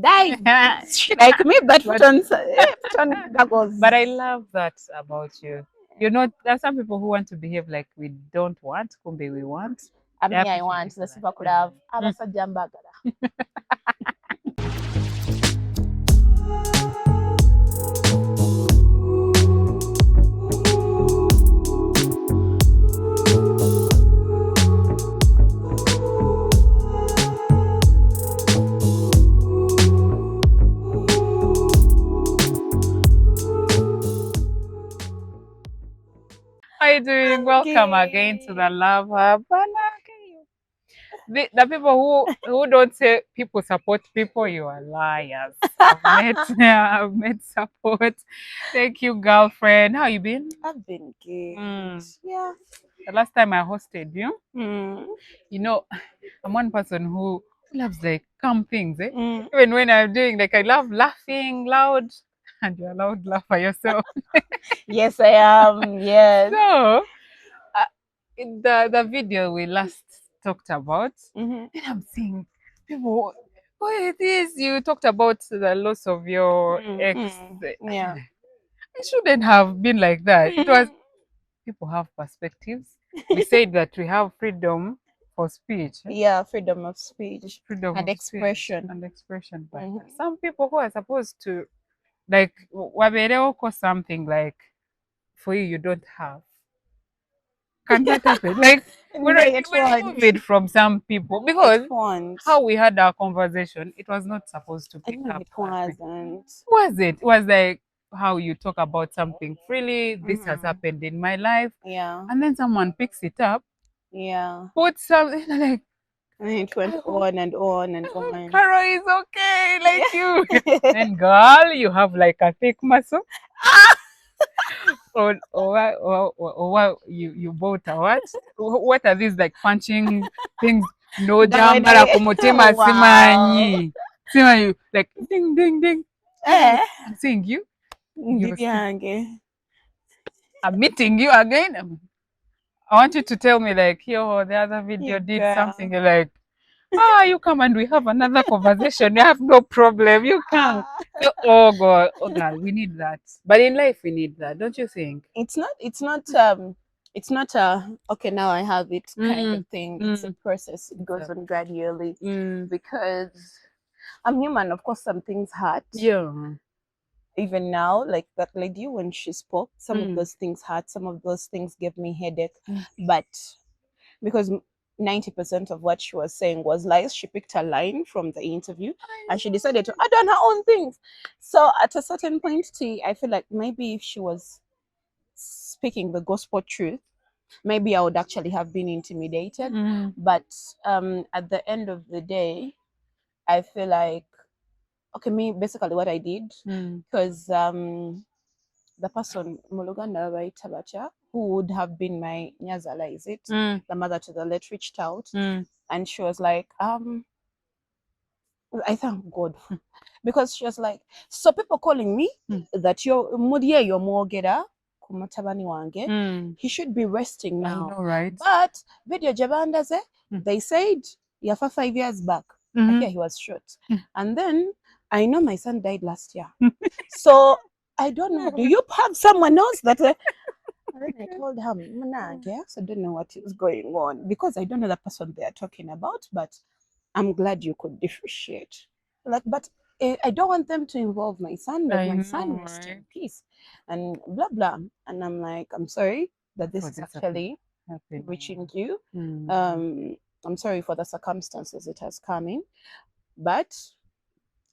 Die like me, but put on goggles. But I love that about you. You know, there are some people who want to behave like we don't want, kumbe we want. I I mean, I appreciate you want for the that. super could have Mm. abasajja mbagala. How are you doing? Welcome again to the Love Hub. The people who don't say people support people, you are liars. I've met support. Thank you, girlfriend. How you been? I've been good. Mm. Yeah. The last time I hosted you, Mm. you know, I'm one person who loves like calm things. Mm. Even when I'm doing like I love laughing loud, and you're a loud laugher yourself. Yes, I am. Yes. So in the video we last talked about, Mm-hmm. then I'm seeing people. What it is you talked about the loss of your ex. Yeah. It shouldn't have been like that. It was people have perspectives. We said that we have freedom for speech, Yeah, freedom of speech freedom and of speech expression. and expression. But Mhm. some people who are supposed to like wabereoko something like for you don't have. Can that happen? Like No, it we won't. remove it from some people It because won't. how we had our conversation, it was not supposed to pick No, up it that way. wasn't. Was it? It was like how you talk about something freely. This has Mhm. happened in my life, Yeah, and then someone picks it up, yeah. puts something like, And it went I hope on and on and on. Caro is okay, like you. Yeah. Then, girl, you have like a thick muscle. Or what you bought a what? What are these like punching things? No That when jambara I kumutima wow. simanyi. Simanyi like ding ding ding. Eh. I'm seeing you. You're still, Ndibyange. I'm meeting you again. I want you to tell me like, yo, the other Yeah, video did something. girl. You're like, you come and we have another conversation. You have no problem. You come. Ah. So, oh God, oh God, we need that. But in life, we need that, don't you think? It's not a okay, now I have it kind Mm, of thing. It's a mm, process. It goes on exactly. gradually Mm, because I'm human. Of course, some things hurt. yeah. Even now, like that lady when she spoke, some of Mm, those things hurt. Some of those things gave me headache. mm. But because 90% of what she was saying was lies, she picked a line from the interview and she decided to add on her own things. So at a certain point, I feel like maybe if she was speaking the gospel truth, maybe I would actually have been intimidated. Mm, But at the end of the day, I feel like okay, me basically what I did mm, because the person Muluganda Tabacha, who would have been my Nyazala, is it? mm, The mother to the late reached out mm, and she was like, I thank God because she was like, so people calling me mm, that you're Mudia, you're Mogeda, Kumatabani Wange, mm. he should be resting I now. know, right? But video Jabandaze, Mm, they said, yeah, for 5 years back, I mhm, hear he was shot. mm. And then I know my son died last year. So I don't know. Do you have someone else that? And then I told her, "Mna, yes, I don't know what is going on because I don't know the person they are talking about, but I'm glad you could differentiate. Like, but I don't want them to involve my son. Let I my son know, rest right? in peace, and blah blah." And I'm like, I'm sorry that this For is this actually reaching happening. you. Mm. I'm sorry for the circumstances it has come in, but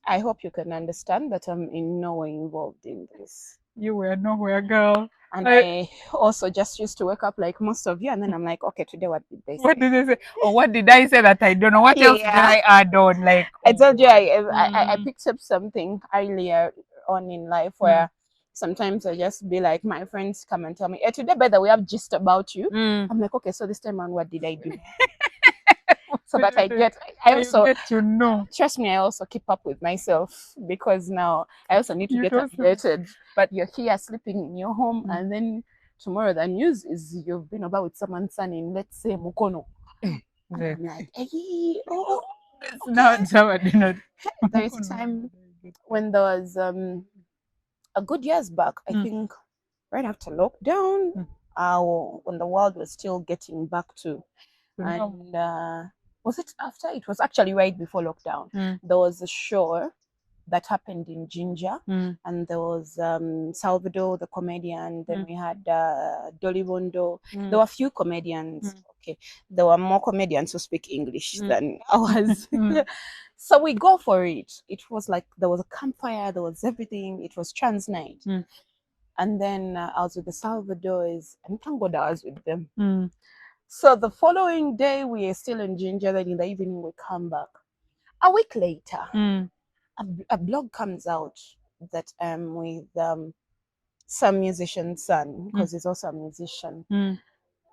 I hope you can understand that I'm in no way involved in this. You were nowhere, girl. And I, I also just used to wake up like most of you, and then I'm like, okay, today what did they what say? did they say? Or what did I say that I don't know? What else did Yeah, I add on? Like, I oh told you God. I picked up something earlier on in life Mm, where sometimes I just be like, my friends come and tell me, hey, today, by the way, I've just about you. mm. I'm like, okay, so this time on, what did I do? What So did that you I do? get, I So you also, get to know. trust me, I also keep up with myself because now I also need to You get don't. updated. But you're here sleeping in your home, Mm. and then tomorrow the news is you've been about with someone's son in, let's say, Mukono. Eh, And like, I'm like, hey, oh. It's Okay. not so I do not. There is time when there was a good years back, I think right after lockdown, when the world was still getting back to, and was it after? It was actually right before lockdown. There was a show that happened in Ginger, and there was Salvador the comedian. Then we had Dolly Bondo. There were a few comedians. Okay, there were more comedians who speak English than ours. So we go for it. It was like there was a campfire, there was everything. It was trans night. And then I was with the Salvadors, and thank God I was with them. So the following day, we are still in Ginger. Then in the evening, we come back. A week later, a blog comes out that with some musician's son, because he's also a musician.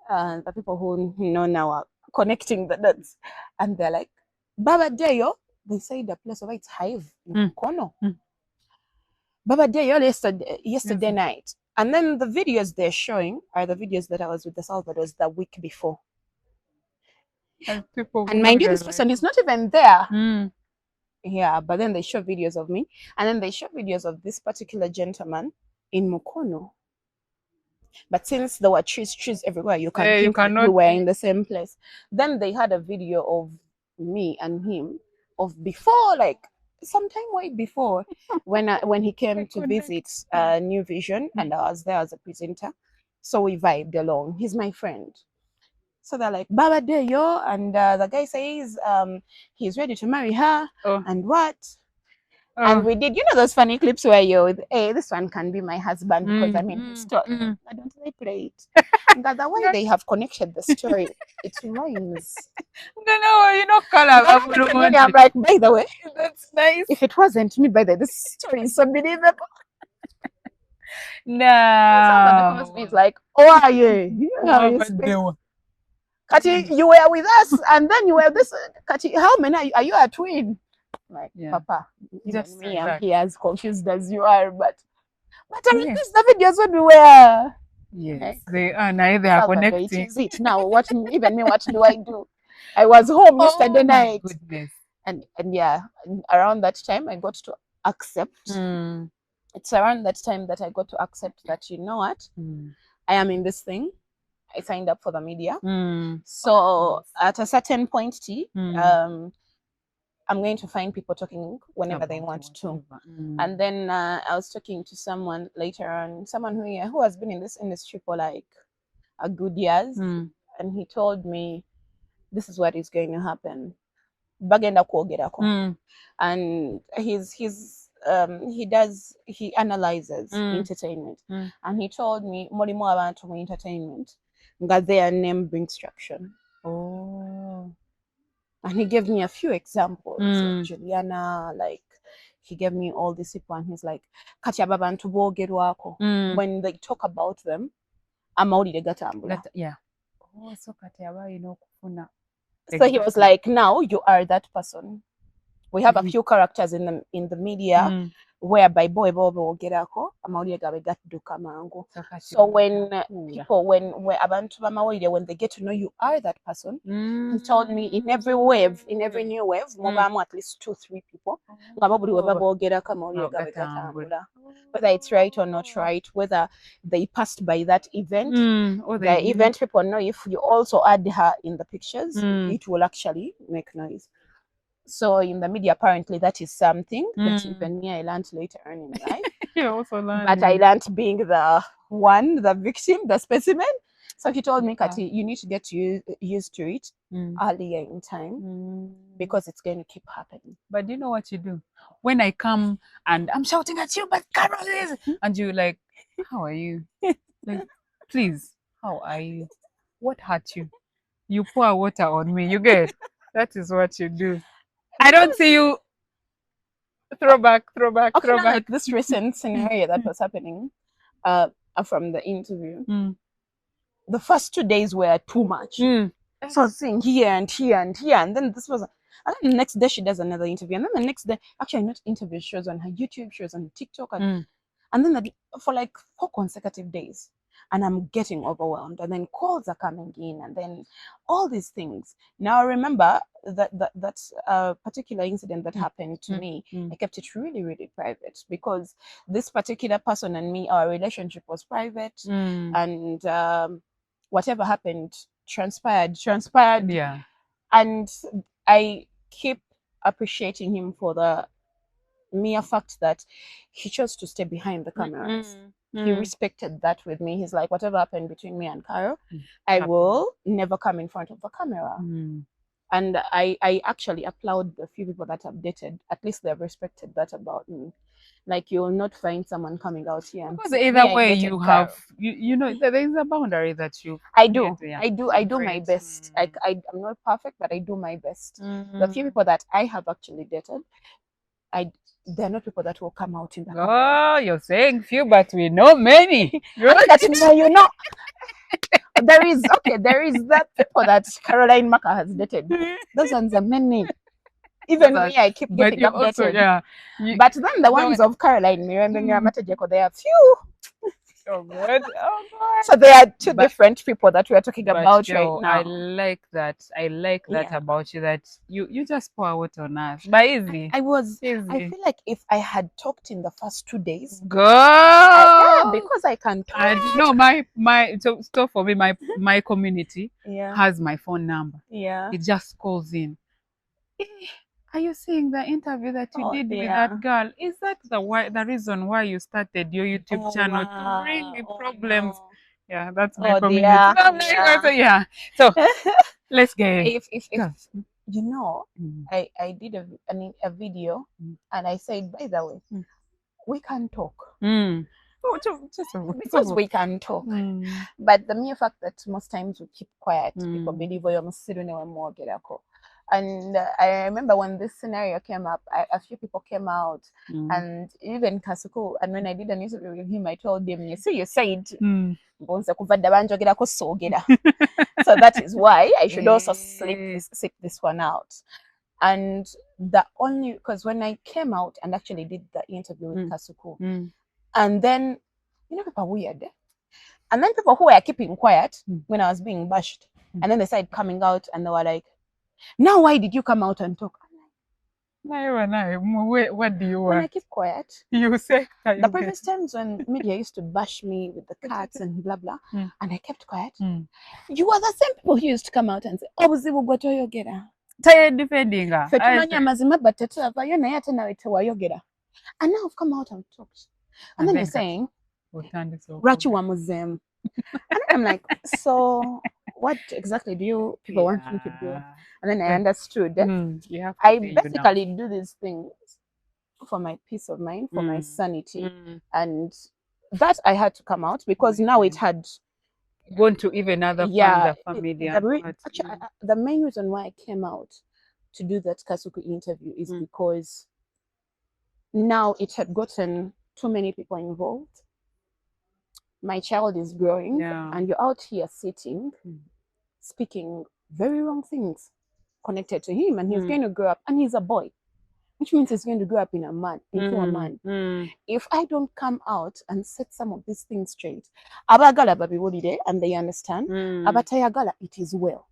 And the people who know now are connecting the dots. And they're like, Baba Deyo, they say the place of it's Hive in Kono. Baba Deyo yesterday night. And then the videos they're showing are the videos that I was with the Salvadors the week before. And people And mind you, this person is not even there. Yeah, but then they show videos of me. And then they show videos of this particular gentleman in Mukono. But since there were trees everywhere, you can think that we were in the same place. Then they had a video of me and him of before, like sometime way before, when he came to visit New Vision, and I was there as a presenter. So we vibed along. He's my friend. So they're like, Baba Deyo, and the guy says he's ready to marry her, and what? And we did, those funny clips where you're, hey, this one can be my husband because I'm in his story. Why don't they play it? That's the way they have connected the story. It rhymes. Color. I'm like, by the way, that's nice. If it wasn't me, by the way, this story is so believable. No. Someone is like, oh, yeah. Kati, you were with us, and then you were this. Kati, how many are you a twin? Like, Papa, just me, I'm here as confused as you are, but I mean, these the videos when we were. Yes, like, they are. Now they are connecting. It is it now. What even me? What do I do? I was home yesterday night. Goodness. And yeah, around that time I got to accept. It's around that time that I got to accept that, you know what, I am in this thing. I signed up for the media. So at a certain point, I'm going to find people talking whenever they want to. And then I was talking to someone later on, someone who has been in this industry for like a good years, and he told me this is what is going to happen. Bagenda kwogerako. And he analyzes entertainment, and he told me mulimo abantu mu entertainment nga their name brings traction. And he gave me a few examples, like Juliana, like he gave me all these people, and he's like, kati aba bantu boogerwako. When they talk about them, amawulire gatambula. Yeah. So kati aba okufuna. So he was like, now you are that person. We have a few characters in the media whereby boy will get ako amawulire gabe gatduka mangu. So when people when abantu bamawulire, when they get to know you are that person, he told me in every new wave, mubamu at least 2-3 people nga buli weba bogerako amawulire gabe gatambula. Whether it's right or not right, whether they passed by that event, the event people know if you also add her in the pictures, it will actually make noise. So in the media, apparently that is something that even me I learned later on in life. You also learned. But I learned being the victim, the specimen. So he told me, Kati, you need to get used to it earlier in time because it's going to keep happening. But do you know what you do? When I come and I'm shouting at you, but Carol is, and you like, how are you? Like, please, how are you? What hurt you? You pour water on me. You get? That is what you do. I don't see you. Throwback. Like this recent scenario that was happening from the interview. The first 2 days were too much. So I was saying here and here and here, and then this was, and then the next day she does another interview, and then the next day, actually not interview, shows on her YouTube, shows on TikTok, and then for like 4 consecutive days. and I'm getting overwhelmed, and then calls are coming in, and then all these things. Now I remember that's a particular incident that happened to me. I kept it really, really private because this particular person and me, our relationship was private, and whatever happened transpired. Yeah. And I keep appreciating him for the mere fact that he chose to stay behind the cameras. He respected that with me. He's like, whatever happened between me and Carol, I will never come in front of the camera. And I actually applaud the few people that have dated. At least they've respected that about me. Like, you will not find someone coming out here and Because say, either "Me, I way, dated you Carol." have you know there is a boundary that you I do. create, yeah. I do my Great. best. I'm not perfect, but I do my best. The few people that I have actually dated, they're not people that will come out in the camera. Oh, you're saying few, but we know many. That you know, there is that people that Caroline Marcah has dated. Those ones are many. Even me, I keep But getting you also, updated. yeah. But then the ones of Caroline, they are few. Oh God, oh God. So there are two But- different people that we are talking about right Joe, now. I like that. I like that Yeah. about you. That you just pour out on us, but easy. I Easy. feel like if I had talked in the first 2 days, Girl. because I can talk. And no, so for me, my community Yeah. has my phone number. Yeah. It just calls in. "Eh, are you seeing the interview that you did with that girl? Is that the reason why you started your YouTube channel to bring problems?" No. Yeah, that's my Oh community. dear. So I'm like, so, yeah. So let's get it. if Go. you know, Mm. I did a video, and I said, by the way, we can talk. Oh, Because we can talk. But the mere fact that most times we keep quiet, people believe we almost sit more get a call. And I remember when this scenario came up, a few people came out, and even Kasuku. And when I did an interview with him, I told him, "You see, you said." So that is why I should also sit this one out. And because when I came out and actually did the interview with Kasuku, and then people are weird, and then people who were keeping quiet when I was being bashed, and then they started coming out and they were like, "Now why did you come out and talk?" What do you want? When I keep quiet, you say the previous times when media used to bash me with the cats and blah blah, and I kept quiet, you are the same people who used to come out and say, "Oh, Buzibu Gotoyogera." Tired defending her. And now I've come out and talked. And then you're saying, Rachu wa muzemu. And I'm like, so what exactly do you people want me to do? And then I understood. I basically do these things for my peace of mind, for my sanity. And that I had to come out because now it had gone to even other family. The main reason why I came out to do that Kasuku interview is because now it had gotten too many people involved. My child is growing, and you're out here sitting, speaking very wrong things connected to him, and he's going to grow up, and he's a boy, which means he's going to grow up into a man. If I don't come out and set some of these things straight, abagala babiwulire, and they understand, abatayagala, it is well.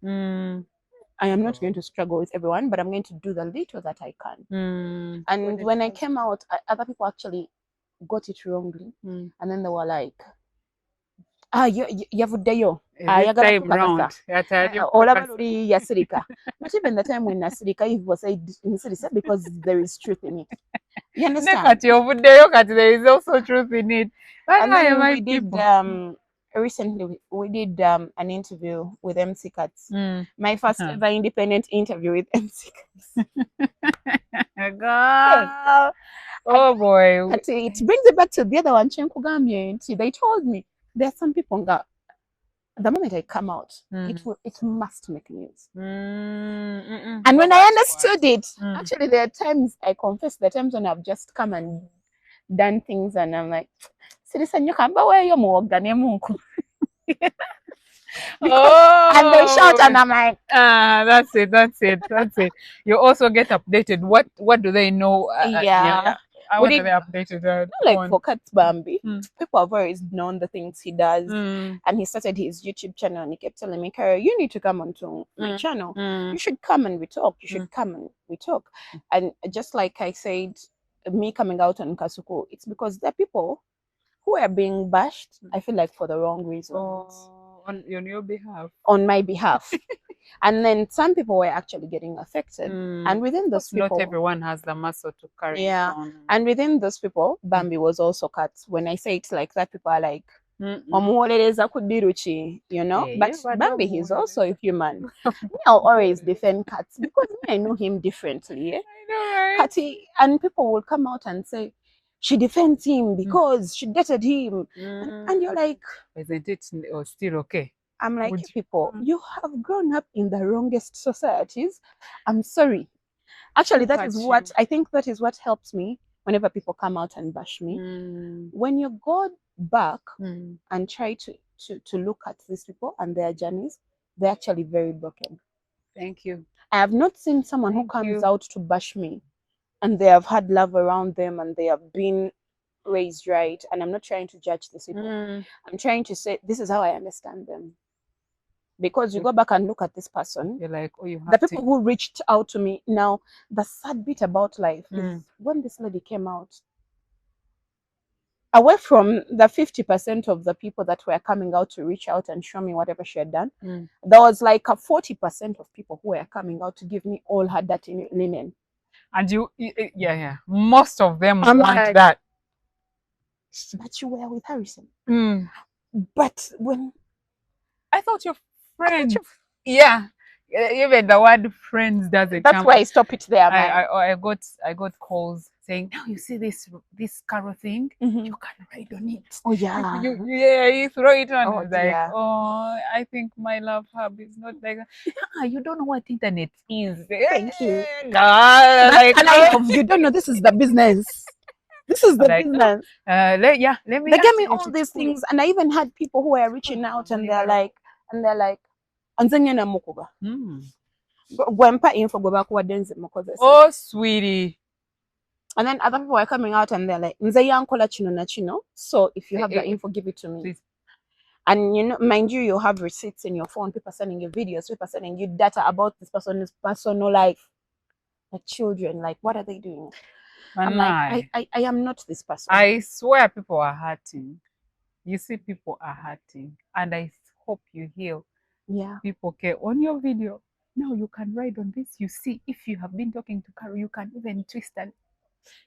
I am not going to struggle with everyone, but I'm going to do the little that I can. And when I came out, other people actually got it wrongly, and then they were like, yavuddeyo ayagala kukakasa olaba luli yasirika. But even the time when nasirika, he was said nsirisa because there is truth in it. You understand? There is also truth in it. And then we did recently we did an interview with MC Cats. My first ever independent interview with MC Cats. Girl. Oh boy. But it brings it back to the other one. They told me there are some people that the moment I come out, it must make news. And when I understood it, actually there are times, I confess, there are times when I've just come and done things and I'm like, and they shout and I'm like, that's it. You also get updated. What do they know? what did- are they updated on? like for Cats Bambi, Mm. people have always known the things he does. Mm. And he started his YouTube channel and he kept telling me, Carol, you need to come onto my channel. Mm. You should come and we talk. You should Mm. come and we talk. And just like I said, me coming out on Kasuku, it's because there are people who are being bashed, I feel like for the wrong reasons. On your behalf. On my behalf. And then some people were actually getting affected. And within those people, not everyone has the muscle to carry it on. and within those people, Bambi was also cut. When I say it like that, people are like, omuwolereza kudiruchi, you know. Yeah, But yeah, Bambi, he's also a human. Me, I'll always defend cats because me, I know him differently. I know, right? Catty, and people will come out and say, she defends him because she dated him. And you're like, isn't it still okay? I'm like, you people, you have grown up in the wrongest societies. I'm sorry. Actually, that is what I think that is what helps me whenever people come out and bash me. When you go back and try to look at these people and their journeys, they're actually very broken. Thank you. I have not seen someone who comes out to bash me and they have had love around them and they have been raised right. And I'm not trying to judge these people. I'm trying to say this is how I understand them. Because you go back and look at this person, you're like, oh, you have the people who reached out to me. Now, the sad bit about life is when this lady came out, away from the 50% of the people that were coming out to reach out and show me whatever she had done, there was like a 40% of people who were coming out to give me all her dirty linen. And yeah, most of them want like, that. But you were with Harrison. But when I thought your friend, yeah, even the word friends doesn't. That's why I stop it there. I got calls saying, now you see this Carol thing, you can ride on it. Oh yeah, you throw it on. Oh, like, oh, I think my love hub is not like that. You don't know what internet is. Thank you. Like, you don't know this is the business. This is the business. Let me. They gave me all these things, and I even had people who were reaching out, and they're like, "Anzanya na mukuba." Gwempa info gwabakuwa denze mukoze. Oh, sweetie. And then other people are coming out, and they're like, "Nze yankola chino na chino." So if you have the info, give it to me. Please. And you know, mind you, you have receipts in your phone. People sending you videos. People sending you data about this person's personal life. Like children, like what are they doing? I'm like, I am not this person. I swear people are hurting. You see, people are hurting. And I hope you heal. Yeah. People care on your video. Now you can ride on this. You see, if you have been talking to Carol, you can even twist and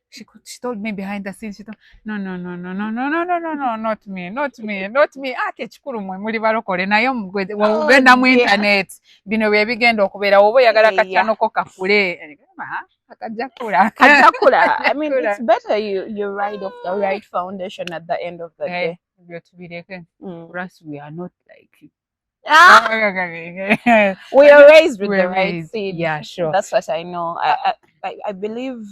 she told me behind the scenes, she told, no, not me. Ate chikuru mwe muri barokore nayo mugenda mu internet. Bino bye bigenda okubera obo yagala kachano ko kakule. Kajakura. I mean, it's better you ride off the right foundation at the end of the day. We are not like you. We are raised with the right seed. Yeah, sure. That's what I know. I believe.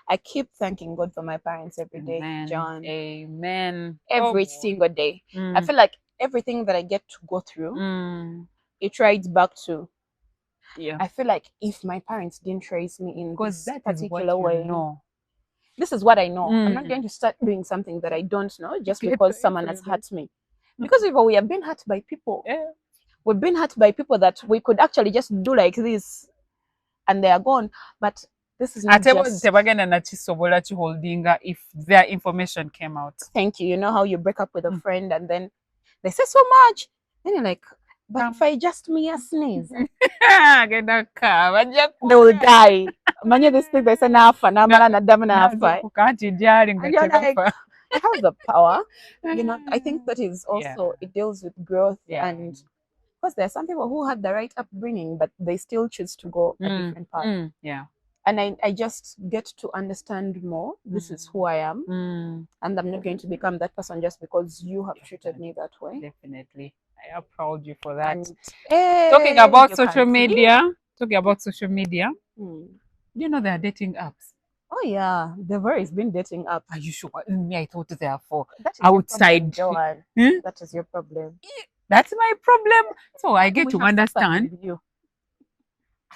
I keep thanking God for my parents every day, Amen. John. Amen. Every single day. I feel like everything that I get to go through, it rides back to. Yeah. I feel like if my parents didn't raise me in this particular way, this is what I know. I'm not going to start doing something that I don't know just because someone has hurt me. Because we have been hurt by people. Yeah. We've been hurt by people that we could actually just do like this and they are gone. But this is not just... if their information came out. Thank you. You know how you break up with a friend and then they say so much. Then you're like, but if I just sneeze, they will die. Many of these things they say nafa, and you're like, I have the power. You know, I think that is also it deals with growth and because there are some people who had the right upbringing, but they still choose to go a different path. Yeah. And I just get to understand more. This is who I am. And I'm not going to become that person just because you have treated me that way. Definitely. I applaud you for that. And, talking about social media. Do you know there are dating apps? Oh yeah, there always been dating apps. Are you sure? I thought there are for outside. That is your problem. That's my problem. So I get to understand.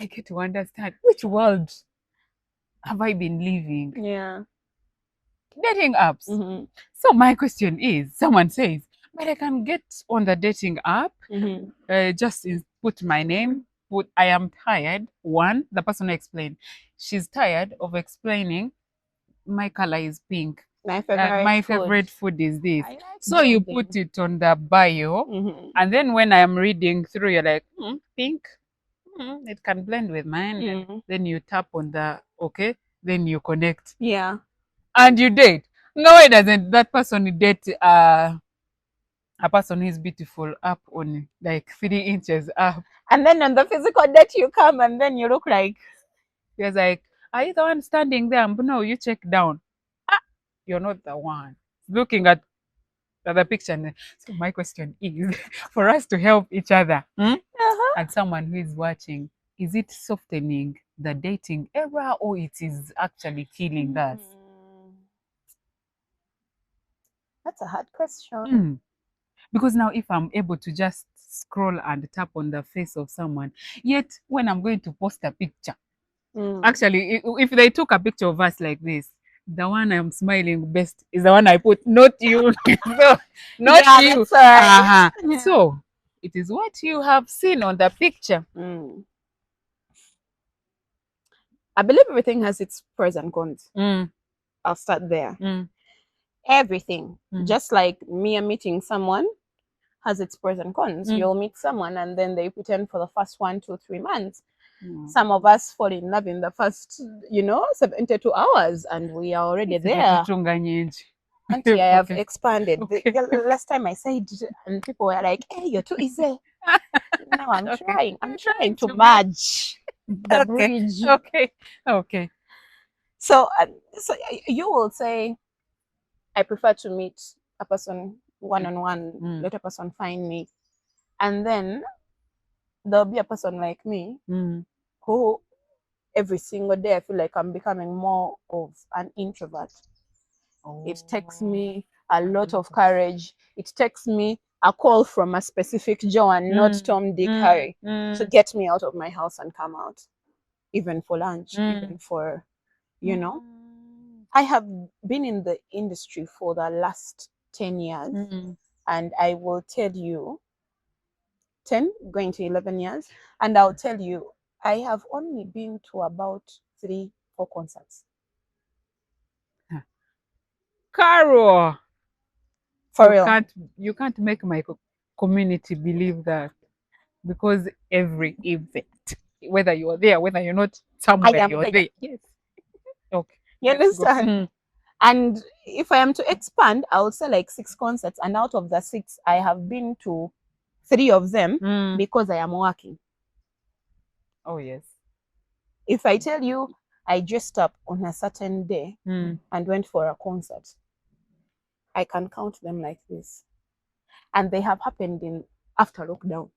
I get to understand which world have I been living? Yeah. Dating apps. Mm-hmm. So my question is, someone says, but I can get on the dating app, Mm-hmm. just put my name, put I am tired. One, the person explained, she's tired of explaining my color is pink. My favorite My food. favorite food is this. I like So you building. put it on the bio, Mm-hmm. and then when I am reading through, you're like, pink, it can blend with mine. And Mm. then you tap on the okay, then you connect Yeah. and you date. No, it doesn't. That person date a person who is beautiful up on like 3 inches up. And then on the physical date you come and then you look like He was like, are you the one standing there? But no, you check down. Ah, you're not the one. Looking at the picture. So my question is for us to help each other uh-huh. and someone who is watching, is it softening the dating era or it is actually killing us? That's a hard question. Mm. Because now if I'm able to just scroll and tap on the face of someone, yet when I'm going to post a picture, actually, if they took a picture of us like this, the one I'm smiling best is the one I put, not you. So, not Yeah, you. that's right. Uh-huh. Yeah. So, it is what you have seen on the picture. I believe everything has its pros and cons. Mm, I'll start there. mm, Everything. mm, Just like me meeting someone has its pros and cons. mm. You'll meet someone and then they pretend for the first 1, 2, 3 months. Mm. Some of us fall in love in the first, 72 hours and we are already there. Auntie, I have Okay. expanded. Okay. The last time I said, and people were like, hey, you're too easy. No, I'm Okay. trying. I'm trying to be- merge the Okay. bridge. Okay. Okay. So, you will say, I prefer to meet a person one on one, let a person find me. And then there'll be a person like me who every single day I feel like I'm becoming more of an introvert. It takes me a lot of courage. It takes me a call from a specific Joe and not Tom, Dick, Harry to get me out of my house and come out, even for lunch, even for, I have been in the industry for the last 10 years, and I will tell you, 10 going to 11 years, and I'll tell you, I have only been to about 3, 4 concerts. Carol, For real. You can't make my community believe that, because every event, whether you're there, whether you're not I somewhere, am you're there. there. Yes. Okay. You Let's go. understand? And if I am to expand, I would say like 6 concerts, and out of the 6, I have been to 3 of them because I am working. Oh yes. If I tell you I dressed up on a certain day and went for a concert, I can count them like this. And they have happened in after lockdown.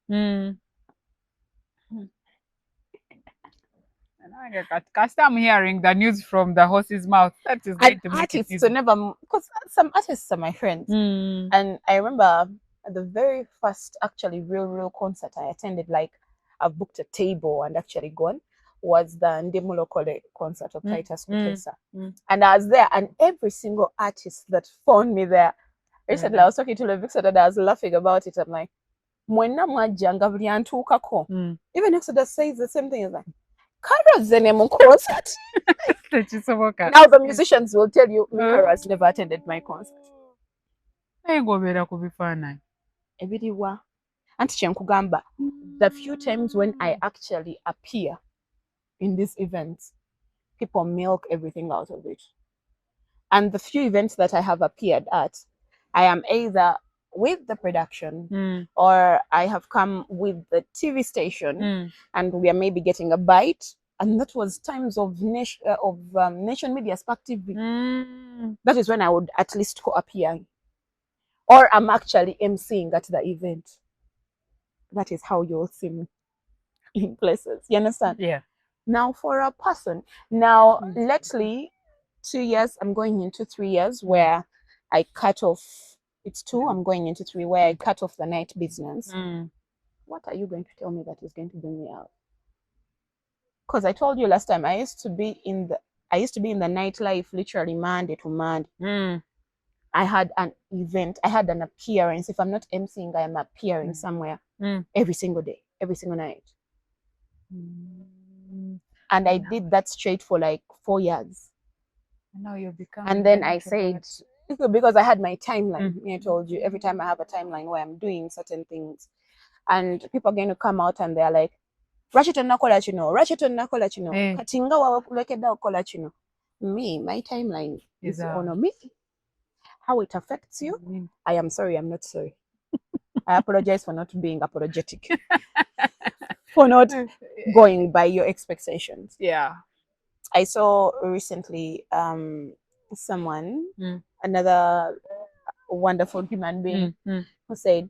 Cause I'm hearing the news from the horse's mouth. That is going And to make it artists easy. never, because some artists are my friends. And I remember the very first actually real concert I attended, like I've booked a table and actually gone, was the Ndemulo Kole concert of Titus Kutesa. And I was there, and every single artist that found me there, recently I was talking to Levix and I was laughing about it. I'm like, mwena mwajanga buli antuukako. Even Exodus says the same thing. It's like, Kara's the name of concert. Now the musicians will tell you, Kara has never attended my concert. Ebiriwa. Anti kyenkugamba, the few times when I actually appear in these events, people milk everything out of it. And the few events that I have appeared at, I am either with the production or I have come with the TV station and we are maybe getting a bite. And that was times of Nation Media Spark TV. That is when I would at least co-appear. Or I'm actually emceeing at the event. That is how you'll see me in places. You understand? Yeah. Now for a person, lately, 2 years, I'm going into 3 years where I cut off, it's 2, I'm going into 3, where I cut off the night business. What are you going to tell me that is going to bring me out? Because I told you last time, I used to be in the I used to be in the nightlife literally Monday to Monday. Mm. I had an event, I had an appearance. If I'm not emceeing, I am appearing somewhere every single day, every single night. And I did that straight for like 4 years. And now you're becoming. And then I said, because I had my timeline. I told you, every time I have a timeline where I'm doing certain things, and people are going to come out and they're like, Rachito nakola chino, Rachito nakola chino, katinga wa kulekeda ukola chino. Me, my timeline is on me. How it affects you, I am sorry, I'm not sorry. I apologize for not being apologetic, for not going by your expectations. Yeah. I saw recently someone, another wonderful human being, who said,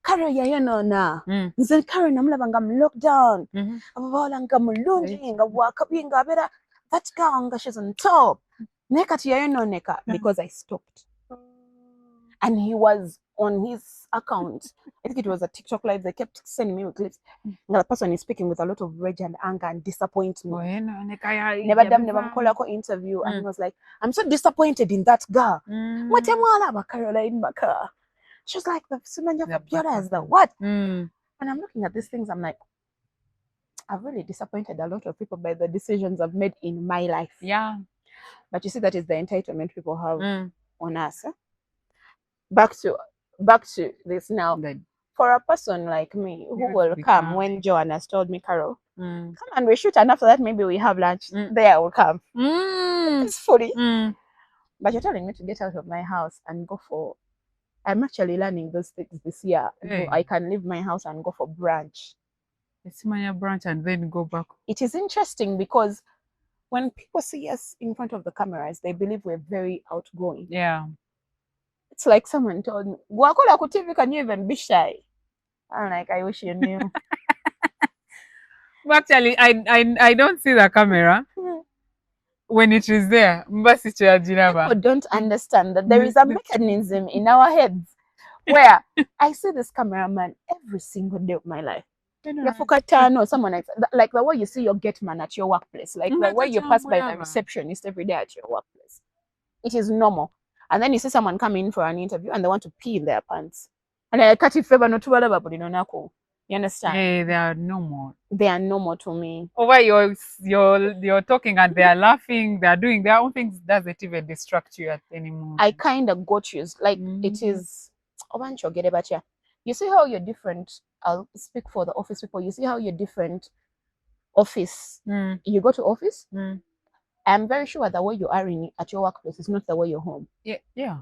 Karo yayono na, nze Karo namulaba nga mu lockdown, abawala nga mulungi, nga bwakabi nga abera, that girl nga she's on top. Neka yayono neka, because I stopped. And he was on his account. I think it was a TikTok live. They kept sending me clips. The person is speaking with a lot of rage and anger and disappointment. Never done never call a interview, and he was like, "I'm so disappointed in that girl. What am I about Caroline Marcah?" She's like, "The Sumanya Pura is the what?" And I'm looking at these things. I'm like, I've really disappointed a lot of people by the decisions I've made in my life. Yeah. But you see, that is the entitlement people have on us. Back to this now. For a person like me who will come when Joanna told me, Carol, come and we shoot, and after that maybe we have lunch. There I will come. It's funny. But you're telling me to get out of my house and go for. I'm actually learning those things this year. So I can leave my house and go for brunch. It's my brunch and then go back. It is interesting because when people see us in front of the cameras, they believe we're very outgoing. Yeah. It's like someone told me, Wakola ku TV, can you even be shy? I'm like, I wish you knew. Actually, I don't see the camera when it is there. People don't understand that there is a mechanism in our heads where I see this cameraman every single day of my life. No, someone like the way you see your gate man at your workplace, like the way you pass by the receptionist every day at your workplace. It is normal. And then you see someone come in for an interview and they want to pee in their pants. And I cut it favor not to you understand? Hey, they are normal. They are normal to me. Over you're talking and they are laughing, they are doing their own things, doesn't even distract you anymore. I kind of got you. Like it is you see how you're different. I'll speak for the office people. You see how you're different office. You go to office. I'm very sure the way you are at your workplace is not the way you're home. Yeah.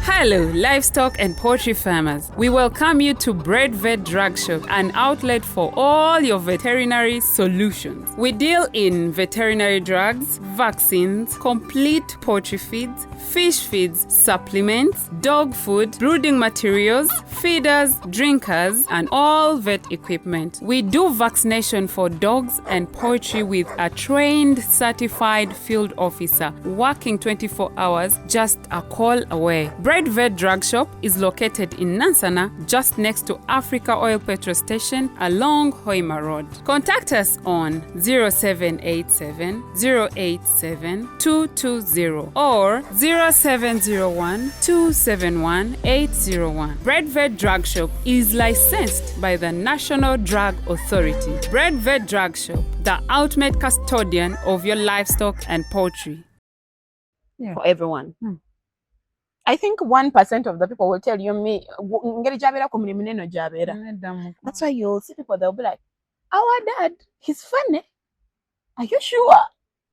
Hello, livestock and poultry farmers. We welcome you to Bred Vet Drug Shop, an outlet for all your veterinary solutions. We deal in veterinary drugs, vaccines, complete poultry feeds, fish feeds, supplements, dog food, brooding materials, feeders, drinkers, and all vet equipment. We do vaccination for dogs and poultry with a trained, certified field officer working 24 hours, just a call away. Bred Vet Drug Shop is located in Nansana, just next to Africa Oil Petrol Station along Hoima Road. Contact us on 0787 087 220 or 0701 271 801. Bred Vet Drug Shop is licensed by the National Drug Authority. Bred Vet Drug Shop, the ultimate custodian of your livestock and poultry. For everyone. I think 1% of the people will tell you me. That's why you'll see people, they'll be like, our dad, he's funny. Are you sure?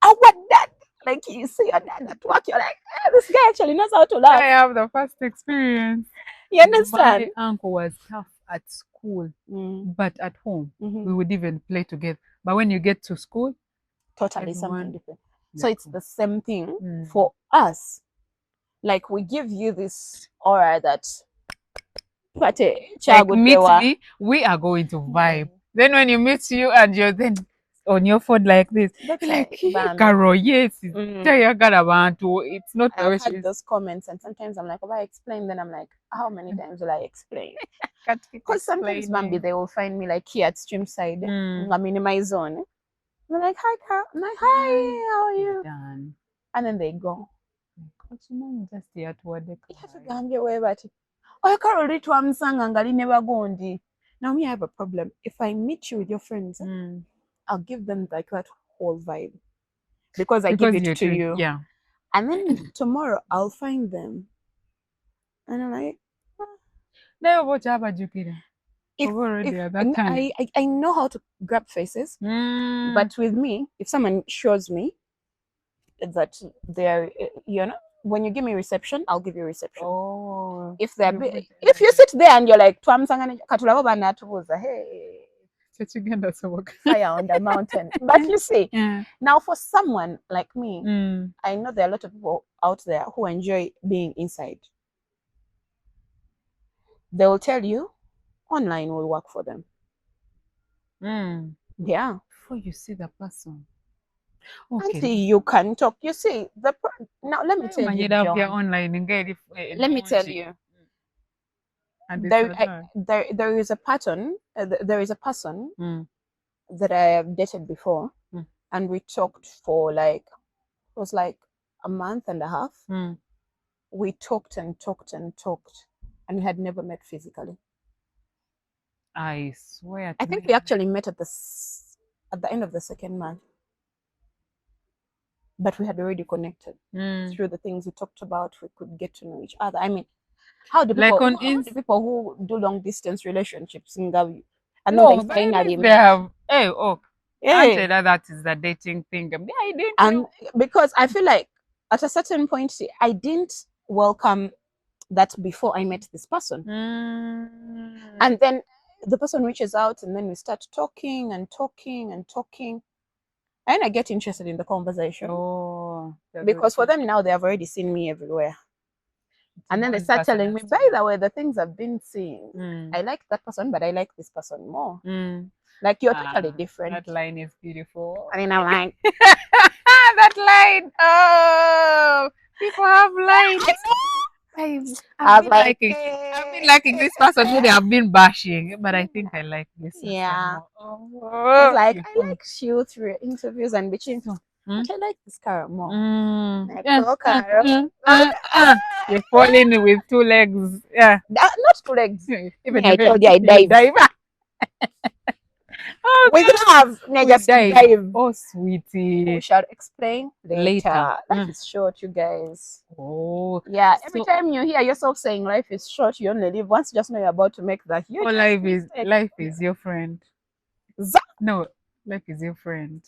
Our dad. Like you see your dad at work, you're like, this guy actually knows how to laugh. I have the first experience. You understand? My uncle was tough at school, but at home, we would even play together. But when you get to school, totally something different. So it's the same thing for us. Like we give you this aura that like meet me, we are going to vibe. Then when you meet you and you're then on your phone like this, like Carol, yes, it's not. I've had those comments, and sometimes I'm like, if I explain, then I'm like, how many times will I explain? Because sometimes Bambi, they will find me like here at Streamside. I'm in my zone. I'm like, hi, Carol. I'm like, hi, how are you? Done. And then they go. Just here toward the Yatugambye bwe bati. Oyo Carol oli twamusanga ngali ne bagondi. Now me, I have a problem. If I meet you with your friends, I'll give them like that whole vibe. Because I give it to you. Yeah. And then tomorrow I'll find them. And I'm like, Never watch Abajukira. if, Already at that time. I know how to grab faces. But with me, if someone shows me that they're, you know, when you give me reception, I'll give you reception. Oh. If they're if you sit there and you're like, hey, fire on the mountain. But you see, now for someone like me, I know there are a lot of people out there who enjoy being inside. They will tell you online will work for them. Yeah. Before you see the person. Until you can talk. You see, now let me tell you, John, online let me tell you, there is a pattern. There is a person that I have dated before, and we talked for like, it was like a month and a half. We talked and talked and talked, and we had never met physically. I swear. I think we actually met at the end of the second month. But we had already connected through the things we talked about. We could get to know each other. I mean, how do people, how do people who do long distance relationships and then they finally they have hey. That is the dating thing. I didn't and because I feel like at a certain point I didn't welcome that before I met this person. And then the person reaches out and then we start talking and talking and talking. And I get interested in the conversation. Because for them now, they have already seen me everywhere. And then they start telling me, by the way, the things I've been seeing, I like that person, but I like this person more. Like, you're totally different. That line is beautiful. I mean, I'm like, that line. Oh, people have lines. I've been liking this person who they have been bashing, but I think I like this. Yeah. I was like, I like you through interviews and between. But I like this Carol more. You're falling with 2 legs. Yeah. Not 2 legs. Even I told you I dive. With love, just dive. Oh, sweetie. We shall explain later. Life is short, you guys. Oh. Yeah, every time you hear yourself saying life is short, you only live once. Just know you're about to make that huge life is your friend. No, life is your friend.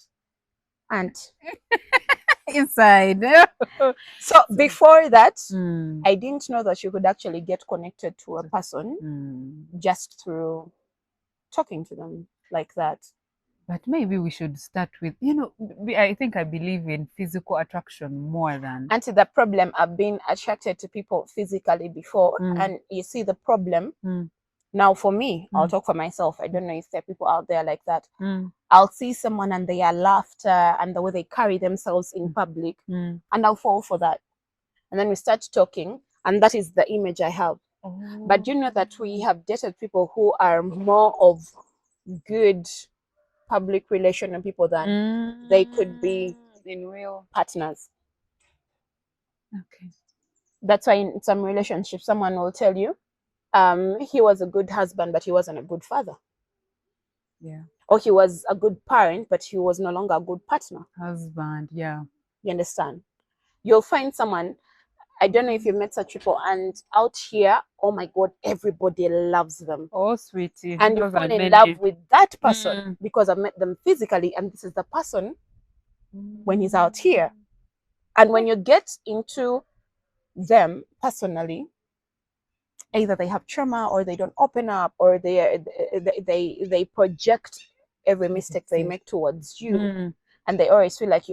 And inside. So before that, I didn't know that you could actually get connected to a person just through talking to them like that. But maybe we should start with, I believe in physical attraction more than. And to the problem, I've been attracted to people physically before. And you see the problem. Now for me, I'll talk for myself. I don't know if there are people out there like that. I'll see someone and their laughter and the way they carry themselves in public, and I'll fall for that. And then we start talking, and that is the image I have. But you know that we have dated people who are more of good public relation and people than they could be in real partners. Okay. That's why in some relationships, someone will tell you, he was a good husband, but he wasn't a good father. Yeah. Or he was a good parent, but he was no longer a good partner. Husband, yeah. You understand? You'll find someone, I don't know if you've met such people, and out here, oh my God, everybody loves them. Oh, sweetie. And you fall in love with that person because I've met them physically, and this is the person when he's out here. And when you get into them personally, either they have trauma or they don't open up, or they project every mistake they make towards you, and they always feel like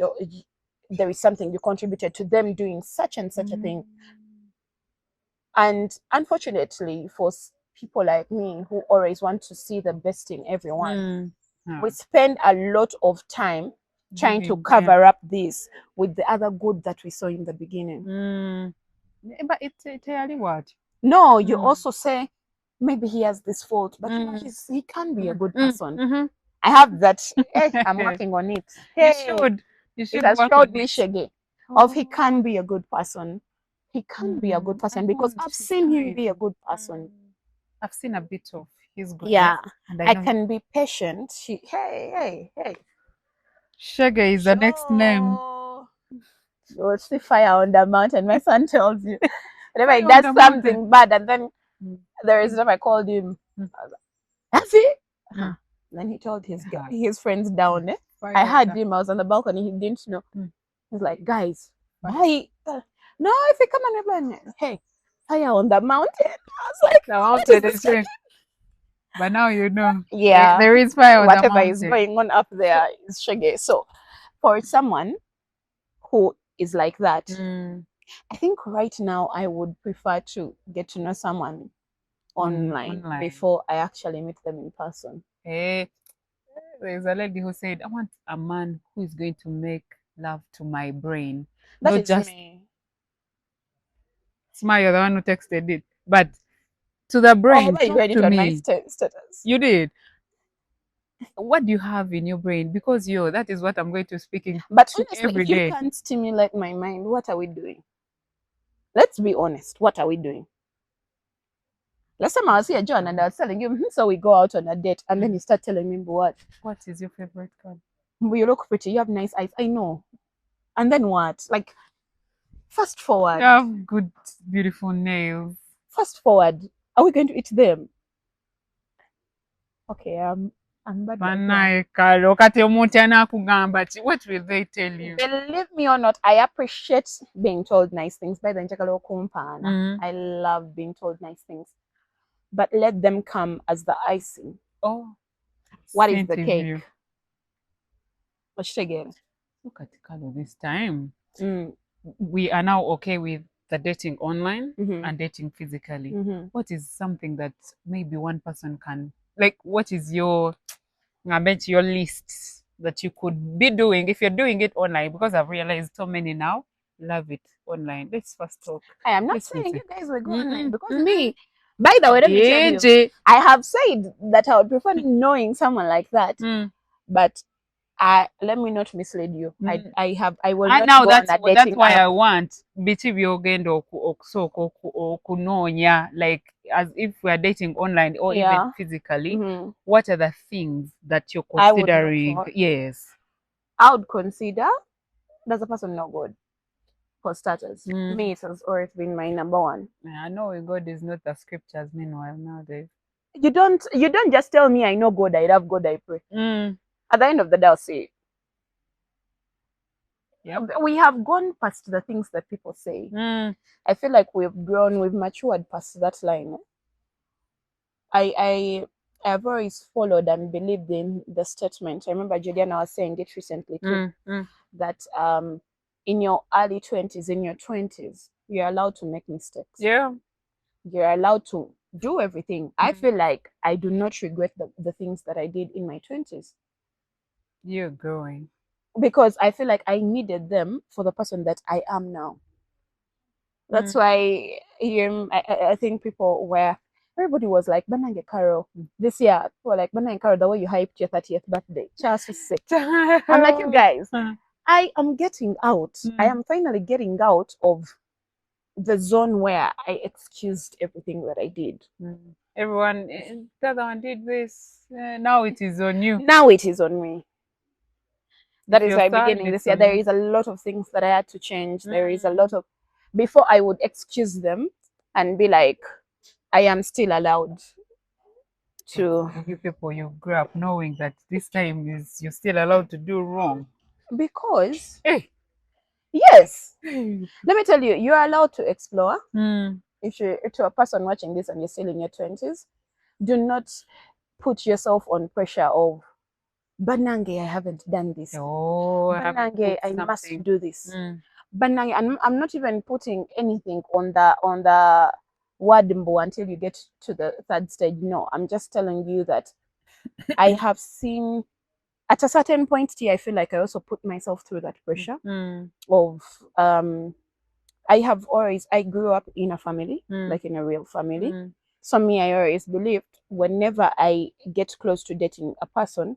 there is something you contributed to them doing such and such a thing. And unfortunately, for people like me who always want to see the best in everyone, we spend a lot of time trying to cover up this with the other good that we saw in the beginning. But it's entirely what? No, you also say, maybe he has this fault, but he can be a good person. I have that. Hey, I'm working on it. You Hey, should. You it should has work showed on me it. shege of he Oh. can be a good person. He can be a good person because I've seen him be a good person. I've seen a bit of his goodness. Yeah, And I know can be patient. Hey. Shege is the next name. You'll see fire on the mountain. My son tells you. Whenever he Fire on does the mountain. something bad, and then Mm. there is time I called him. Mm. Has he? Mm. Then he told his Yeah. his friends down. Fire I on had the- him. I was on the balcony. He didn't know. Mm. He's like, guys, Fire. why? No, if you come on the plane, hey, fire on the mountain. I was like, The what mountain is this? is saying- But now you know. Yeah, There is fire on the whatever mountain. is going on up there is shaggy. So, for someone who is like that, Mm. I think right now I would prefer to get to know someone online before I actually meet them in person. Hey, there's a lady who said, I want a man who is going to make love to my brain. That Not is just me. Smile, you're the one who texted it. But to the brain, Oh, you talk read it to on my me. status. You did. What do you have in your brain? Because that is what I'm going to speaking But to honestly, every if you day. can't stimulate my mind, what are we doing? Let's be honest. What are we doing? Last time I was here, John, and I was telling you, so we go out on a date, and then you start telling me, what? What is your favorite color? You look pretty, you have nice eyes. I know. And then what? Like, fast forward. You have good, beautiful nails. Fast forward. Are we going to eat them? Okay, I'm bad. What will they tell you? Believe me or not, I appreciate being told nice things. By the Mhm. I love being told nice things. But let them come as the icing. Oh, What is the sent cake? you. What should I get? Look at Carlo this time. Mm. We are now okay with the dating online Mhm. and dating physically. Mhm. What is something that maybe one person can like? What is your I bet your list that you could be doing if you're doing it online? Because I've realized so many now love it online. Let's first talk. I am not Let's saying listen. you guys will go online Mm-mm, because mm-mm. me, by the way, let me tell you, AJ. I have said that I would prefer knowing someone like that, Mm. but let me not mislead you. Mm. I will And not now go on that's a dating why app. I want biti byogenda okusooka okunoonya like as if we are dating online or Yeah. even physically. Mhm. What are the things that you're I would look considering? for. Yes. I would consider, does the person not good? For starters, Mm. me it has always been my number one. I know God is not the scriptures meanwhile nowadays. You don't just tell me I know God, I love God, I pray. Mm. At the end of the day, I'll say, Yep. we have gone past the things that people say. Mm. I feel like we've grown, we've matured past that line. I've always followed and believed in the statement. I remember Juliana was saying it recently too, that in your early 20s, in your 20s, you're allowed to make mistakes. Yeah. You're allowed to do everything. I feel like I do not regret the things that I did in my 20s. You're growing. Because I feel like I needed them for the person that I am now. That's why I think people were, everybody was like, Banange Carol, this year, people were like, Banange Carol, the way you hyped your 30th birthday. Just sick. I'm like, you guys, I am getting out. I am finally getting out of the zone where I excused everything that I did. Everyone, the other one did this. Now it is on you. Now it is on me. That If is you're why sad, beginning it's this year, on there you. is a lot of things that I had to change. There is a lot of, before I would excuse them and be like, I am still allowed to. You people, you grew up knowing that this time you're still allowed to do wrong. Because, Hey. yes, let me tell you, you're allowed to explore. If you're to a person watching this and you're still in your 20s, do not put yourself on pressure of, Banange, I haven't done this. Oh, Banange, I must do this. Banange, and I'm not even putting anything on the word mbo until you get to the third stage. No, I'm just telling you that I have seen at a certain point here, I feel like I also put myself through that pressure of I grew up in a family, like in a real family. So me, I always believed whenever I get close to dating a person,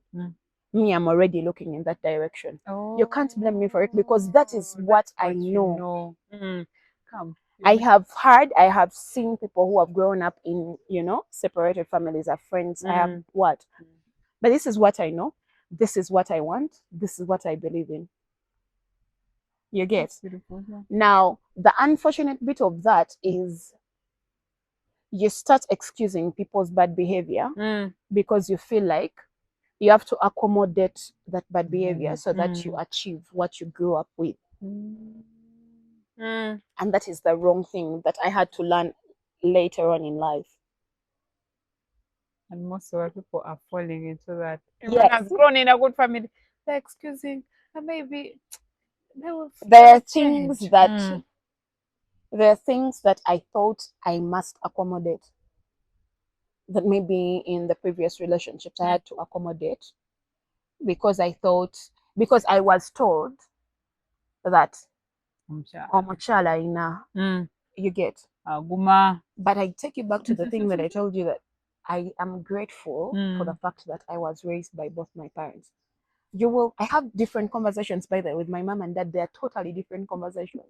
me, I'm already looking in that direction. You can't blame me for it because that is what I know. Come. I have seen people who have grown up in, separated families, are friends. I have what? But this is what I know. This is what I want. This is what I believe in. You get? That's beautiful. Yeah. Now, the unfortunate bit of that is you start excusing people's bad behavior because you feel like you have to accommodate that bad behavior so that you achieve what you grew up with. And that is the wrong thing that I had to learn later on in life. And most of our people are falling into that. Yes. Everyone has grown in a good family. They're excusing, and maybe there are things that I thought I must accommodate, that maybe in the previous relationships I had to accommodate because I was told that omuchala ina, you get. Aguma. But I take you back to the thing that I told you, that I am grateful for the fact that I was raised by both my parents. I have different conversations, by the way, with my mom and dad. They are totally different conversations.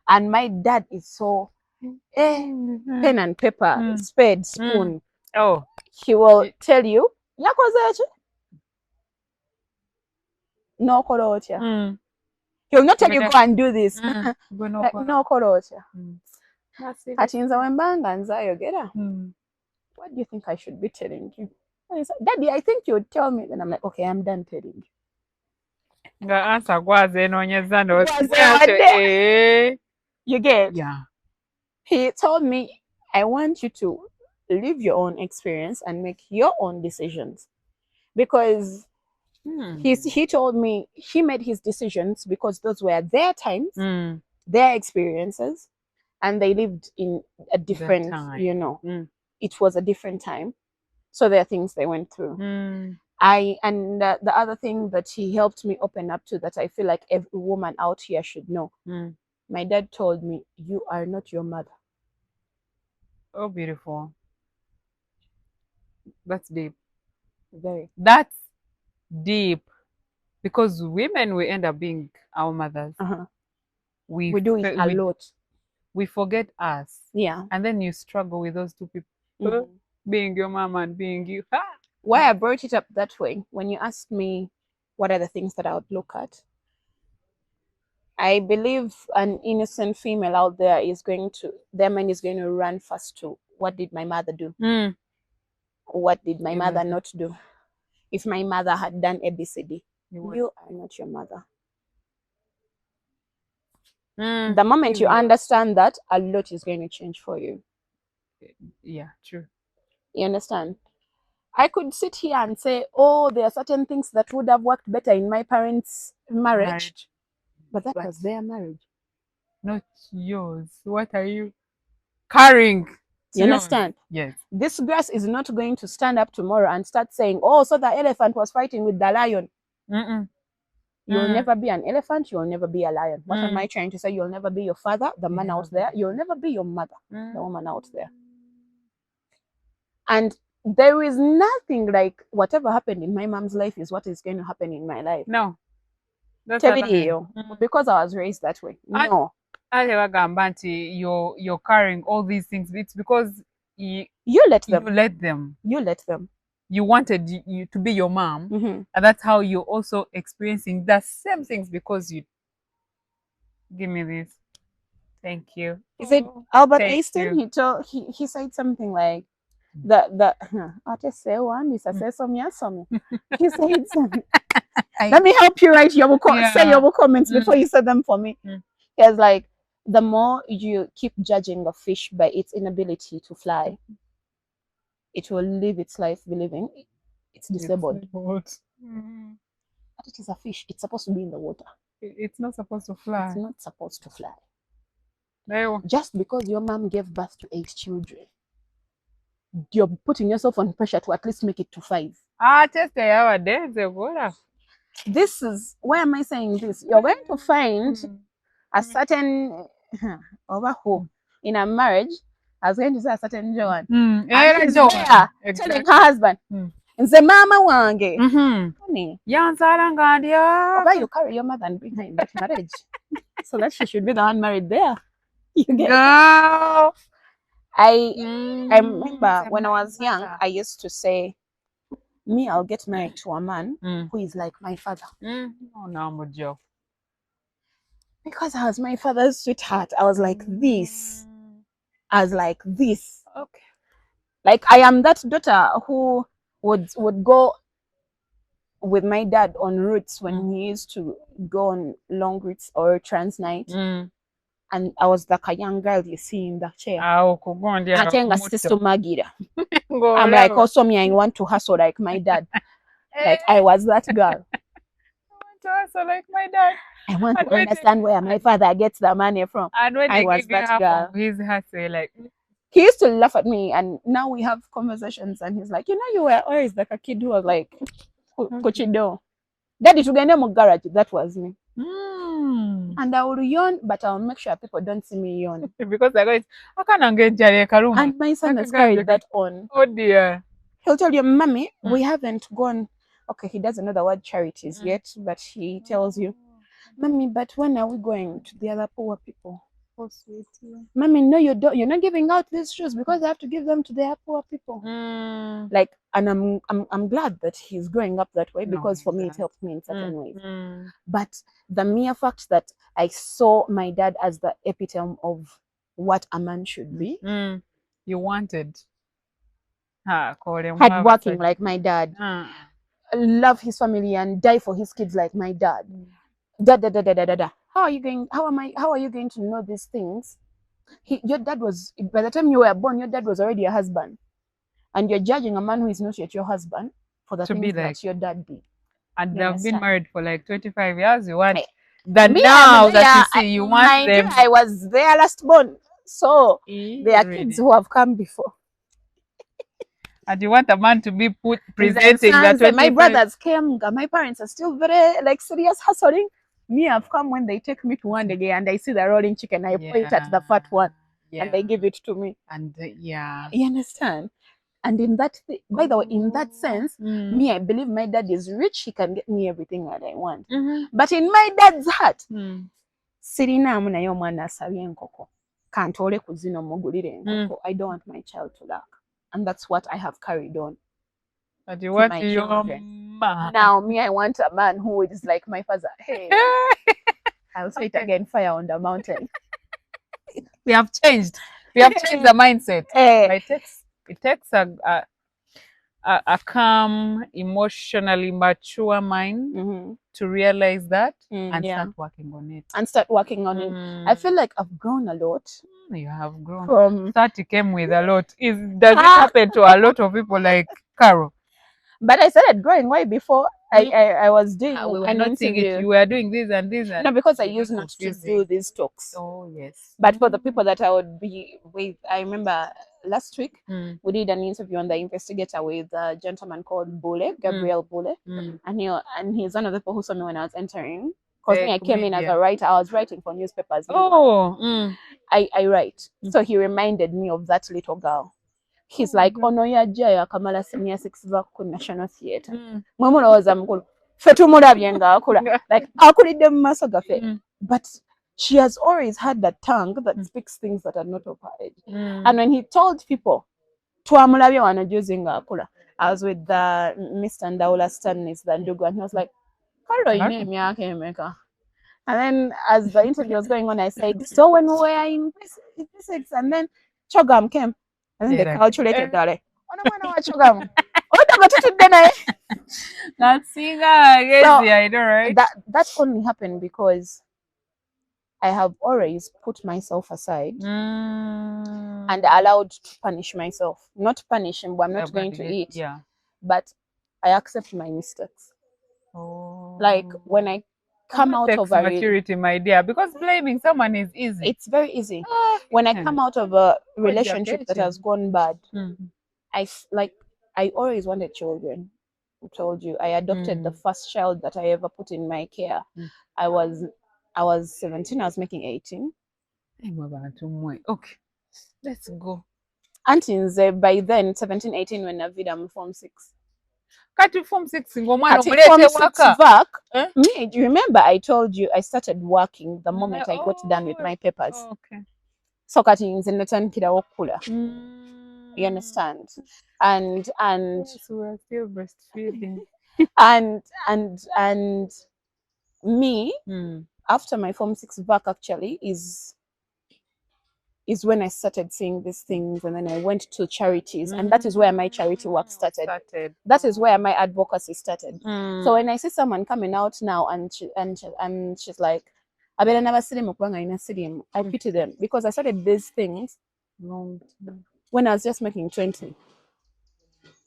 And my dad is so pen and paper, spade, spoon. Oh, He will tell you, yakoze no korotya. He'll not tell you go and do this. Like, no korotya. Kati nze wembanga nzayogera. What do you think I should be telling you? And he's like, Daddy, I think you would tell me. Then I'm like, okay, I'm done telling you. You get? Yeah. He told me, I want you to live your own experience and make your own decisions. Because he told me he made his decisions because those were their times, their experiences, and they lived in a different, it was a different time. So there are things they went through. The other thing that he helped me open up to, that I feel like every woman out here should know. My dad told me, you are not your mother. Oh, beautiful. That's deep. Very. That's deep. Because women, we end up being our mothers. We do it a lot. We forget us. Yeah. And then you struggle with those two people. Being your mom and being you. Why I brought it up that way, when you asked me what are the things that I would look at, I believe an innocent female out there their mind is going to run first to, what did my mother do? What did my mother not do? If my mother had done ABCD, you are not your mother. The moment you understand that, a lot is going to change for you. Yeah, true. You understand? I could sit here and say, oh, there are certain things that would have worked better in my parents' marriage. But that was their marriage. Not yours. What are you carrying? You understand? Yes. This grass is not going to stand up tomorrow and start saying, oh, so the elephant was fighting with the lion. You'll never be an elephant. You'll never be a lion. What am I trying to say? You'll never be your father, the man out there. You'll never be your mother, the woman out there. And there is nothing like whatever happened in my mom's life is what is going to happen in my life. No. That's because I was raised that way. No. You're carrying all these things. It's because you let them. You let them. You wanted you to be your mom, and that's how you're also experiencing the same things because you give me this. Thank you. Is it Albert Einstein? He said something like I just say one. He said something. He said something. Let me help you write your say your comments before you say them for me. It's like, the more you keep judging a fish by its inability to fly, it will live its life believing it's disabled. But it is a fish. It's supposed to be in the water. It's not supposed to fly. It's not supposed to fly. Just because your mom gave birth to 8 children, you're putting yourself on pressure to at least make it to 5. This is, why am I saying this? You're going to find a certain in a marriage, I was going to say a certain Joan. Era She's Joan. there telling Exactly. her husband, Mm. nze mama wange. Mm-hmm. Honey, Yansala nga ndi why you carry your mother and bring her in that marriage? So that she should be the one married there. You get girl. I remember when I was young, I used to say, me, I'll get married to a man who is like my father. Oh, no, I'm with you. Because I was my father's sweetheart. I was like this. I was like this. Okay. Like I am that daughter who would go with my dad on routes when he used to go on long routes or trans night. And I was like a young girl you see in the chair. Atenga sister Magira. I'm like, also me, I want to hustle like my dad. Like I was that girl. To hustle like my dad. I want to understand where my father gets the money from. And when I they was give you that half girl. of his hustle, like He used to laugh at me, and now we have conversations, and he's like, you know, you were always like a kid who was like, Kuchido. Daddy tugende mu garage, that was me. And I will yawn, but I'll make sure people don't see me yawn. because I go, I can't get Jari Karuma. And my son has carried that on. Oh dear. He'll tell you, Mommy, we haven't gone. Okay, he doesn't know the word charities yet, but he tells you, Mommy, but when are we going to the other poor people? Oh, sweetie. Mommy, no, you're not giving out these shoes because I have to give them to the poor people. Like, and I'm glad that he's growing up that way because for me it helped me in certain ways. But the mere fact that I saw my dad as the epitome of what a man should be. You wanted hardworking like my dad. Love his family and die for his kids like my dad. How are you going to know these things? Your dad was, by the time you were born, your dad was already a husband. And you're judging a man who is not yet your husband for the things that your dad did. And they've been married for like 25 years. You want that now that you see, you want them. I was their last born. So there are kids who have come before. And you want a man to be presenting that my brothers came, my parents are still very like serious hustling. Me, I've come when they take me to one day and I see the rolling chicken, I point at the fat one and they give it to me. And you understand? And in that, by the way, in that sense, me, I believe my dad is rich. He can get me everything that I want. But in my dad's heart, Sirina munayo mwana asabye enkoko. Kantole kuzino mugulire enkoko. I don't want my child to lack. And that's what I have carried on. But you want your man. Now, me, I want a man who is like my father. Hey, I'll say it again, fire on the mountain. We have changed. We have changed the mindset. It takes a calm, emotionally mature mind to realize that and start working on it. I feel like I've grown a lot. You have grown. From 30 came with a lot. Does it happen to a lot of people like Carol? But I started growing way before I was doing we were not seeing it. You were doing this and this. And no, because I used not to do these talks. Oh, yes. But for the people that I would be with, I remember last week, we did an interview on The Investigator with a gentleman called Bule, Gabriel Bule. And he's one of the people who saw me when I was entering. Because I came in as a writer. I was writing for newspapers. I write. So he reminded me of that little girl. He's like, ono yajja yakamala senior 6 ku National Theatre. Mwe mulowooza mukulu. Ffe tumulabye ng'akula. Like, akulidde mu maaso gaffe. But she has always had that tongue that speaks things that are not of her age. And when he told people, twamulabye wano juzi ng'akula. I was with the Mr. Ndaula Stannis, the Ndugu, and he was like, Carol, you name emeka. And then as the interview was going on, I said, so when we were in physics, and then Chogam came. And then they calculated that. That's I know, right? That only happened because I have always put myself aside and allowed to punish myself. Not punish him, but I'm not going to eat. Yeah. But I accept my mistakes. Like when I come out of a maturity, my dear, because blaming someone is easy. It's very easy. When I come out of a relationship that has gone bad, I always wanted children. I told you I adopted the first child that I ever put in my care. I was 17. I was making 18. Okay, let's go. Antinze by then 17, 18 when Navida mu form 6. Kati form 6 ng'omwana Kati omuleete form 6 waka. vac. Eh? Me, do you remember I told you I started working the moment I got done with Oh, my papers. okay. So kati nze natandikira okula. You Mm. understand? And Yes, we are still breastfeeding. and me Mm. after my form 6 vac actually is when I started seeing these things, and then I went to charities, and that is where my charity work started. That is where my advocacy started. Mm. So when I see someone coming out now and she's like, I better never see them I pity them, because I started these things Long time. when I was just making 20,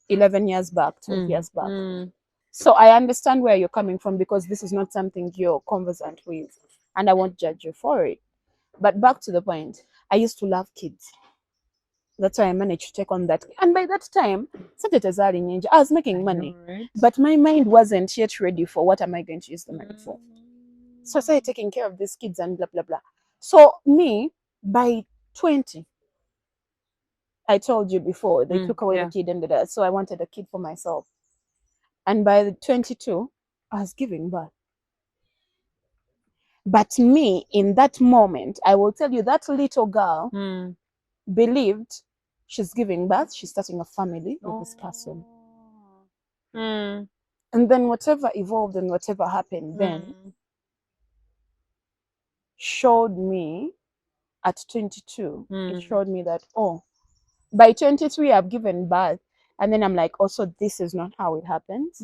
11 years back, 12 years back. Mm. So I understand where you're coming from, because this is not something you're conversant with, and I won't judge you for it. But back to the point, I used to love kids. That's why I managed to take on that. And by that time, I was making money, Right. but my mind wasn't yet ready for what am I going to use the money for. So I started taking care of these kids and blah, blah, blah. So me, by 20, I told you before, they took away the kid and that. So I wanted a kid for myself. And by the 22, I was giving birth. But me, in that moment, I will tell you, that little girl believed she's giving birth, she's starting a family with this person. Mm. And then whatever evolved and whatever happened then showed me at 22, it showed me that, oh, by 23, I've given birth. And then I'm like, also, this is not how it happens.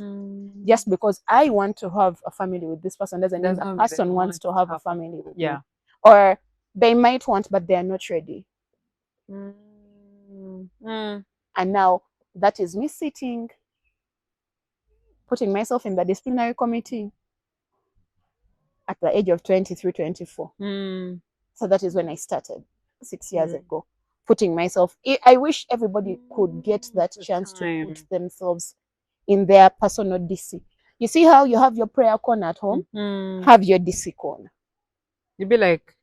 Just because I want to have a family with this person doesn't mean the person wants to have a family with me. Or they might want, but they are not ready. And now that is me sitting, putting myself in the disciplinary committee at the age of 23, 24. So that is when I started 6 years ago, putting myself. I wish everybody could get that chance to put themselves in their personal DC. You see how you have your prayer corner at home? Have your DC corner. You'd be like,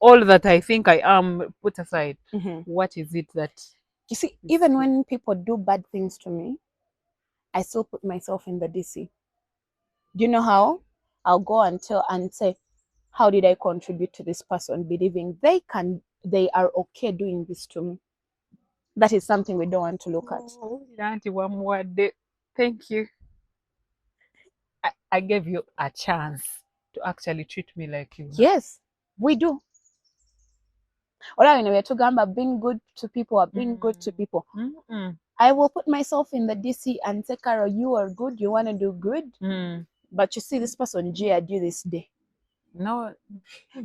all that I think I am, put aside. What is it that... You see, even when people do bad things to me, I still put myself in the DC. Do you know how? I'll go and tell and say, how did I contribute to this person, believing they are okay doing this to me? That is something we don't want to look at. Auntie, one more day. Thank you. I gave you a chance to actually treat me like you. Yes, we do. We're talking being good to people, or being good to people. I will put myself in the DC and say, Carol, you are good, you want to do good, but you see this person, Gia, do this day. No.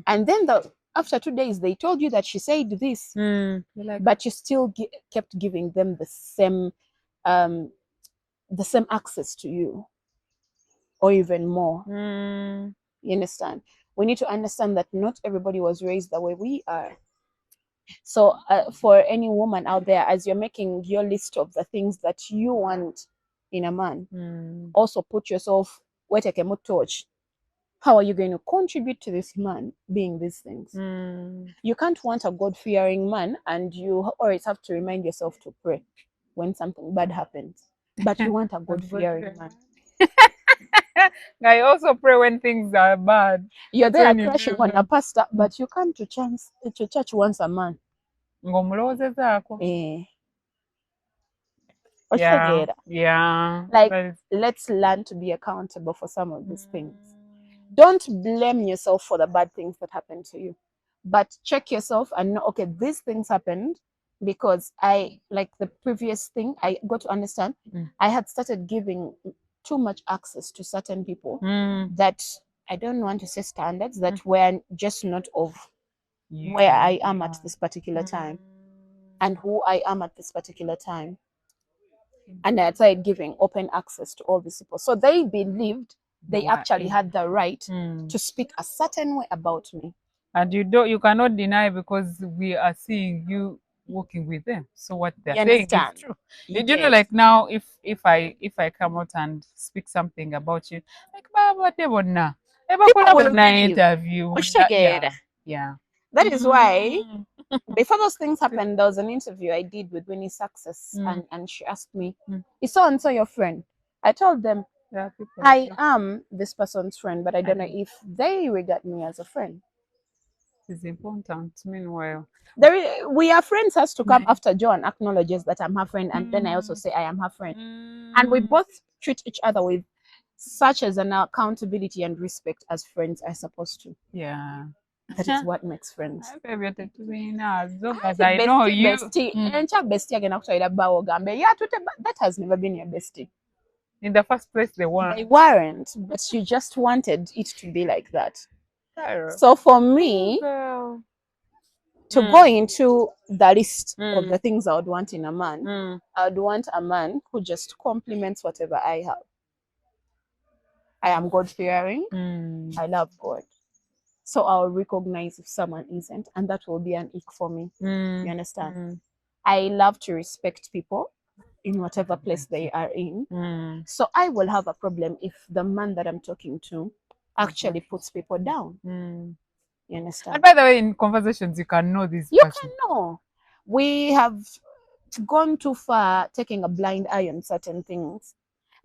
And then after 2 days, they told you that she said this, but you still kept giving them the same access to you, or even more. You understand? We need to understand that not everybody was raised the way we are. So for any woman out there, as you're making your list of the things that you want in a man, also put yourself, torch. How are you going to contribute to this man being these things? You can't want a God-fearing man, and you always have to remind yourself to pray when something bad happens. But you want a God-fearing man. I also pray when things are bad. You're there crushing on a pastor, but you come to church once a month. Yeah. Like, let's learn to be accountable for some of these things. Don't blame yourself for the bad things that happen to you, but check yourself and know, okay, these things happened because like the previous thing, I got to understand I had started giving too much access to certain people that I don't want to say standards that were just not of where I am at this particular time and who I am at this particular time. And I started giving open access to all these people. So they believed they actually had the right to speak a certain way about me. And you cannot deny, because we are seeing you working with them. So what they're saying is true. You know, like now, if I come out and speak something about you, like People will believe you. interview. Yeah. That is why Before those things happened, there was an interview I did with Winnie Success, and she asked me, Mm. "Is so and so your friend?" I told them, There are people I like that. am this person's friend, but I don't know don't- if they regard me as a friend. It's important. Meanwhile, We are friends has to come Mm. after Joan acknowledges that I'm her friend, and then I also say I am her friend. And we both treat each other with such as an accountability and respect as friends are supposed to. Yeah. That is what makes friends. I baby, you're between us. As long as I know you. Bestie. Bestie again after that has never been your bestie. In the first place, they They weren't. weren't, but you just wanted it to be like that. Carol. So for me, Girl. to go into the list of the Mm. things I would want in a man, Mm. I would want a man who just compliments whatever I have. I am God fearing. Mm. I love God. So I'll recognize if someone isn't, and that will be an ick for me. Mm. You understand? Mm. I love to respect people in whatever place they are in. Mm. So I will have a problem if the man that I'm talking to actually puts people down. Mm. You understand? And by the way, in conversations, you can know this You person. can know. We have gone too far taking a blind eye on certain things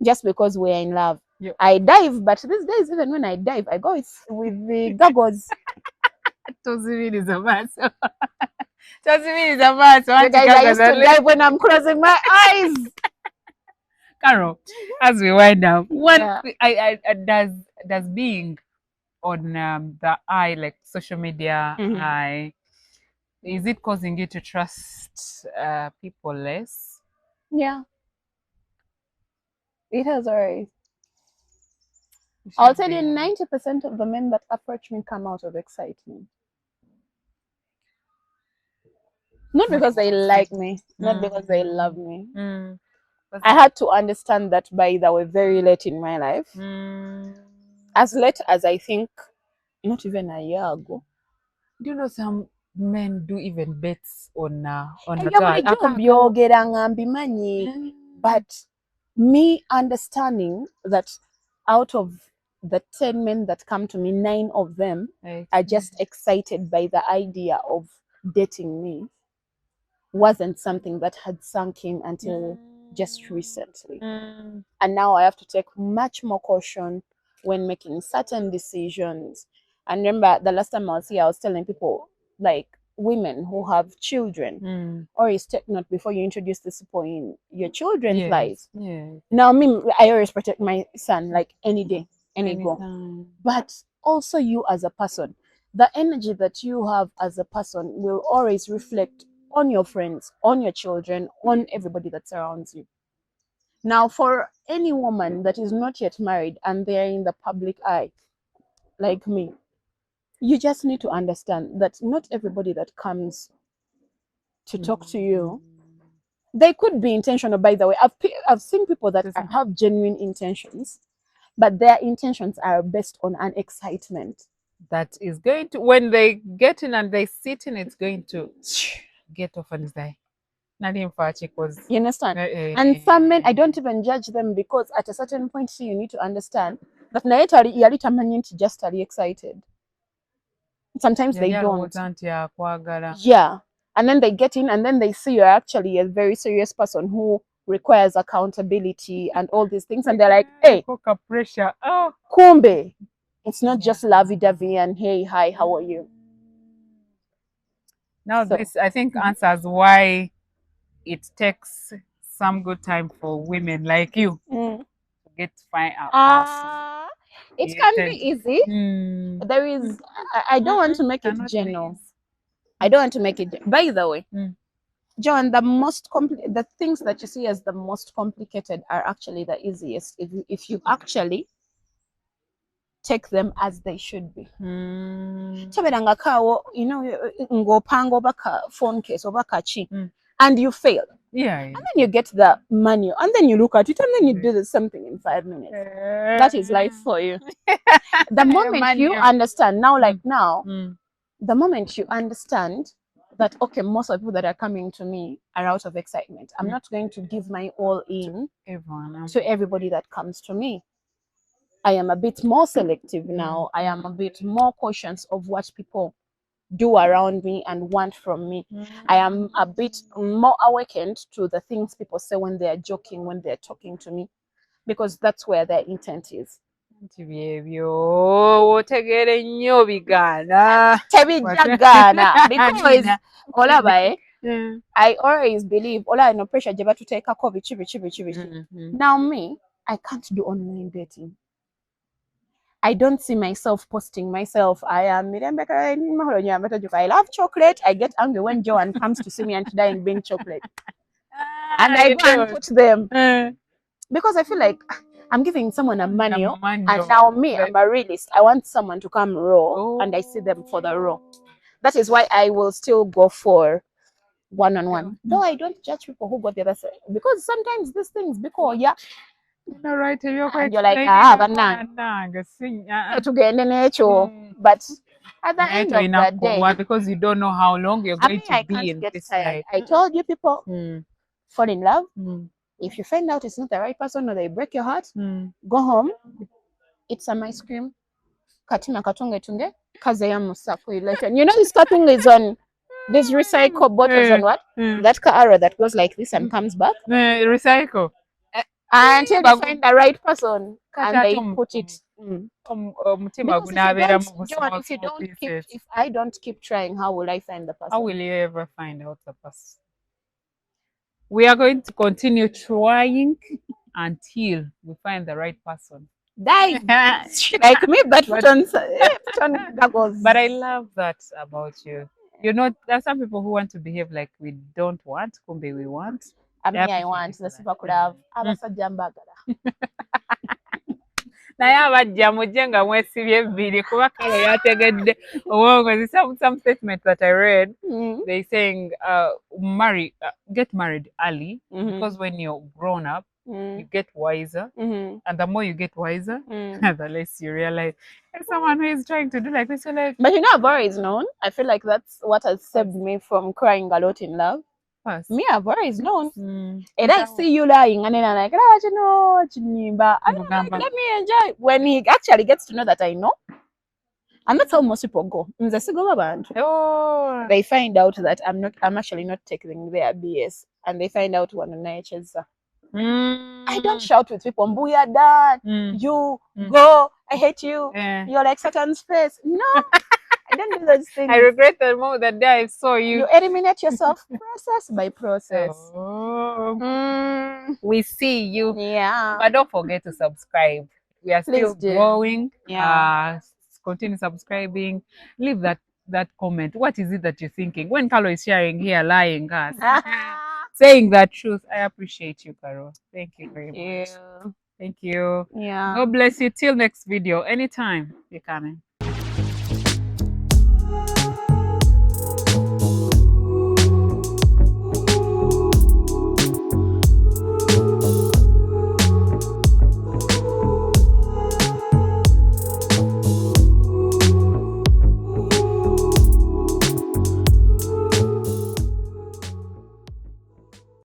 just because we're in love. Yeah. I dive, but these days, even when I dive, I go with the goggles. Tozimini is a man. Tozimini is a man. So You guys, I used to dive when I'm closing my eyes. Carol, as we wind down, Yeah. does being on the eye, like social media, Mhm. is it causing you to trust people less? Yeah, it has already. You I'll should tell you, be. 90% of the men that approach me come out of excitement. Not because they like me, not because they love me. Mm. I had to understand that by the way, very late in my life. As late as I think, not even a year ago. Do you know some men do even bets on a Ebyo girl? bulijjo mbyogeranga mbimanyi. But me understanding that out of the 10 men that come to me, 9 of them are just excited by the idea of dating me wasn't something that had sunk in until just recently. And now I have to take much more caution when making certain decisions. And remember, the last time I was here, I was telling people, like women who have children, always take note before you introduce this people in your children's lives. Now, me, I always protect my son, like any day, any go. But also you as a person, the energy that you have as a person will always reflect on your friends, on your children, on everybody that surrounds you. Now, for any woman that is not yet married and they're in the public eye, like me, you just need to understand that not everybody that comes to talk to you, they could be intentional, by the way. I've seen people that have genuine intentions, but their intentions are based on an excitement. That is going to, when they get in and they sit in, it's going to get off and say, nothing for because You understand? And some men, I don't even judge them because at a certain point, you need to understand that just are excited. Sometimes they don't. Yeah. And then they get in and then they see you're actually a very serious person who requires accountability and all these things. And they're like, hey, pressure. Oh, kumbe. It's not just lovey-dovey and hey, hi, how are you? Now this, I think, answers why it takes some good time for women like you to get to find out. It can be easy. There is, I don't want to make it general. I don't want to make it, by the way, John, the things that you see as the most complicated are actually the easiest if you actually take them as they should be. Toberanga kawo, you know, ngopanga obaka phone case obaka chi, and you fail. Yeah. And then you get the manual, and then you look at it, and then you do something in 5 minutes. That is life for you. The moment you understand, now, like now, the moment you understand that, okay, most of the people that are coming to me are out of excitement. I'm not going to give my all in to everybody that comes to me. I am a bit more selective now. I am a bit more cautious of what people do around me and want from me. I am a bit more awakened to the things people say when they are joking, when they're talking to me, because that's where their intent is. otegere nnyo bigaana. Tebijjagaana, because olaba I always believe ola no pressure gye batuteekako biki. Now me, I can't do online dating. I don't see myself posting myself. I love chocolate. I get angry when Joanne comes to see me and she doesn't bring chocolate. And I go and put them. Because I feel like I'm giving someone a manual. And now me, I'm a realist. I want someone to come raw and I see them for the raw. That is why I will still go for one-on-one. Though I don't judge people who got the other side. Because sometimes these things, because all right, and you're like, tugende n'ekyo. But at the end of the day, because you don't know how long you're going to be in this life. I told you people, fall in love. If you find out it's not the right person or they break your heart, go home, eat some ice cream. Katima katunge tunge, kazeya musaku later. You know this cutting is on these recycle bottles on what? That arrow that goes like this and comes back. Recycle. Until they find the right person and they put it. Because if I don't keep trying, how will I find the person? How will you ever find out the person? We are going to continue trying until we find the right person. Die like me, but put on goggles. But I love that about you. You know, there are some people who want to behave like we don't want, kumbe we want. I want the super club. Abasajja mbagala. Naye abajja mujje nga mwesibye ebbiri kuba kale yategedde obwongo. Some statements that I read, they saying get married early because when you're grown up, you get wiser, and the more you get wiser, the less you realize there's someone who is trying to do like this. Like, but you know, I've always known. I feel like that's what has saved me from crying a lot in love. Me, I've always known. And I see you lying, and then I'm like, let me enjoy. When he actually gets to know that I know, and that's how most people go. They find out that I'm actually not taking their BS, and they find out one night. I don't shout with people, Mbuya dad, you go, I hate you, you're like Satan's face. No, I don't do those things. I regret the moment that day I saw you. You eliminate yourself process by process. We see you. Yeah. But don't forget to subscribe. We are still growing. Yeah. Continue subscribing. Leave that comment. What is it that you're thinking? When Carlo is sharing here, lying us. Saying that truth. I appreciate you, Carol. Thank you very much. Thank you. Yeah. God bless you. Till next video. Anytime you're coming.